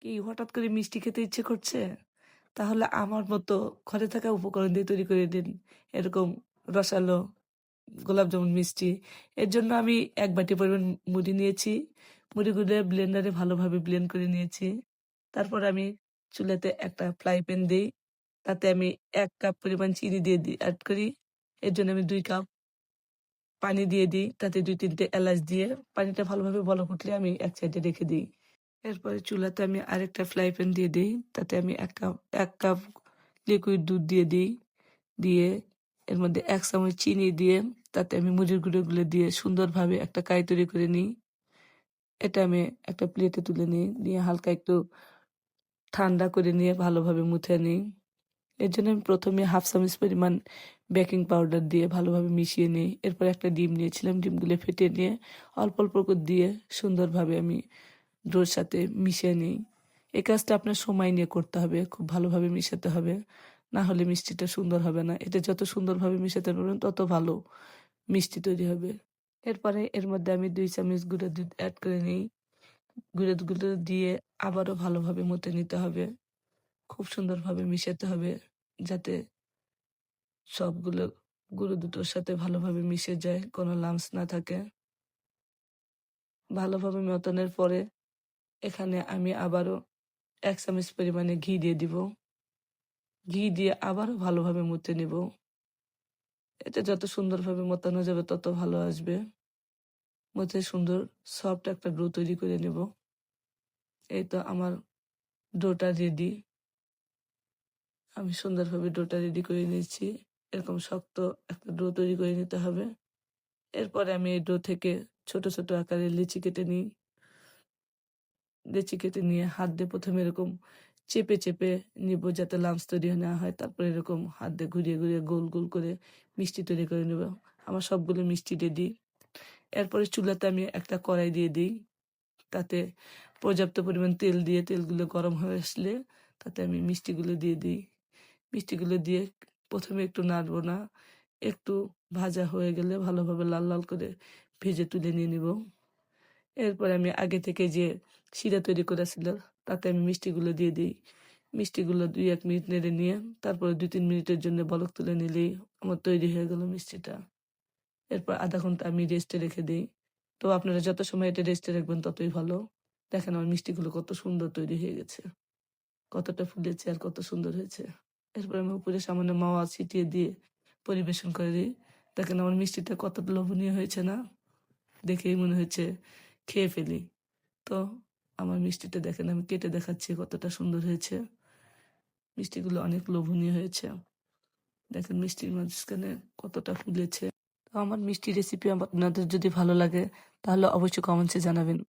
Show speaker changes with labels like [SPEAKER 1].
[SPEAKER 1] কি হঠাৎ করে মিষ্টি খেতে ইচ্ছে করছে? তাহলে আমার মতো ঘরে থাকা উপকরণ দিয়ে তৈরি করে দিন। এরকম রসালো গোলাপ জামুন মিষ্টি। এর জন্য আমি ১ বাটি পরিমাণ মুড়ি নিয়েছি। মুড়িগুলো ব্লেন্ডারে ভালোভাবে ব্লেন্ড করে নিয়েছি। তারপর আমি চুলাতে একটা ফ্রাই প্যান দেই। তাতে আমি ১ কাপ পরিমাণ চিনি এড করি। এর জন্য আমি ২ কাপ পানি দিয়ে দিই। তাতে ২-৩ টে এলাচ দিয়ে পানিটা ভালোভাবে বলক উঠলে আমি এক সাইডে রেখে দিই। এরপরে চুলাতে আমি আরেকটা ফ্রাই প্যান দিয়ে দেই। তাতে আমি ১ কাপ লিকুইড দুধ দিয়ে দিই। দিয়ে এর মধ্যে ১ চামচ চিনি দিয়ে তাতে আমি মুড়ির গুঁড়োগুলো দিয়ে সুন্দরভাবে একটা কাই তৈরি করে নিই। এটা আমি একটা প্লেটে তুলে নিই। নিয়ে হালকা একটু ঠান্ডা করে নিয়ে ভালোভাবে মুছে নিই। এর জন্য আমি ১ম এ ১/২ চামচ পরিমাণ বেকিং পাউডার দিয়ে ভালোভাবে মিশিয়ে নিই। এরপর একটা ডিম নিয়েছিলাম। ডিমগুলো ফেটিয়ে নিয়ে অল্প, অল্প করে দিয়ে সুন্দরভাবে আমি ডোর সাথে মিশিয়ে নিই। এই কাজটা আপনার সময় নিয়ে করতে হবে। খুব ভালোভাবে মিশাতে হবে। না হলে মিষ্টিটা সুন্দর হবে না। এটা যত সুন্দরভাবে মিশাতে পারবেন তত ভালো মিষ্টি তৈরি হবে। এরপরে এর মধ্যে আমি ২ চামচ গুঁড়া দুধ এড করে নিই। গুঁড়া দুধগুলো দিয়ে আবারও ভালোভাবে মথে নিতে হবে। খুব সুন্দরভাবে মিশাতে হবে যাতে সবগুলো গুঁড়ো দুধের সাথে ভালোভাবে মিশে যায়, কোনো লাম্পস না থাকে। ভালোভাবে মথনের পরে এখানে আমি আবারও ১ চামচ পরিমাণে ঘি দিয়ে দিব। ঘি দিয়ে আবারও ভালোভাবে মথে নিব। এতে যত সুন্দরভাবে মতানো যাবে তত ভালো আসবে। মথে সুন্দর সফট একটা ডো তৈরি করে নেব। এই তো আমার ডোটা রেডি। আমি সুন্দরভাবে ডোটা রেডি করে নিয়েছি। এরকম শক্ত একটা ডো তৈরি করে নিতে হবে। এরপরে আমি এই ডো থেকে ছোট, ছোট আকারে লিচি কেটে নিই। লেচি কেটে নিয়ে হাত দিয়ে ১ম এ এরকম চেপে, চেপে নিব যাতে লাম্পস তৈরি না হয়। তারপরে এরকম হাত দিয়ে ঘুরিয়ে, ঘুরিয়ে গোল, গোল করে মিষ্টি তৈরি করে নেব। আমার সবগুলো মিষ্টি রেডি। এরপরে চুলাতে আমি একটা কড়াই দিয়ে দিই। তাতে পর্যাপ্ত পরিমাণ তেল দিয়ে তেলগুলো গরম হয়ে আসলে তাতে আমি মিষ্টিগুলো দিয়ে দিই। মিষ্টিগুলো দিয়ে ১ম এ একটু নাড়বো না। একটু ভাজা হয়ে গেলে ভালোভাবে লাল, লাল করে ভেজে তুলে নিয়ে নিব। এরপরে আমি আগে থেকে যে শিরা তৈরি করা ছিল তাতে আমি মিষ্টিগুলো দিয়ে দিই। মিষ্টিগুলো ২-১ মিনিট নেড়ে নিয়ে তারপরে ২-৩ মিনিটের জন্য বলক তুলে নিলেই আমার তৈরি হয়ে গেল মিষ্টিটা। এরপর ০.৫ ঘন্টা আমি রেস্টে রেখে দেই। তো আপনারা যত সময় এটা রেস্টে রাখবেন ততই ভালো। দেখেন আমার মিষ্টিগুলো কত সুন্দর তৈরি হয়ে গেছে। কতটা ফুলেছে আর কত সুন্দর হয়েছে। এরপর আমি উপরে সামান্য মাওয়া ছিটিয়ে দিয়ে পরিবেশন করে দিই। দেখেন আমার মিষ্টিটা কতটা লোভনীয় হয়েছে না? দেখেই মনে হচ্ছে খেয়ে ফেলি। তো আমার মিষ্টিটা দেখেন আমি কেটে দেখাচ্ছি কতটা সুন্দর হয়েছে। মিষ্টিগুলো অনেক লোভনীয় হয়েছে। দেখেন মিষ্টির মাঝখানে কতটা ফুলেছে। তো আমার মিষ্টি রেসিপি আপনাদের যদি ভালো লাগে তাহলে অবশ্যই কমেন্টসে জানাবেন।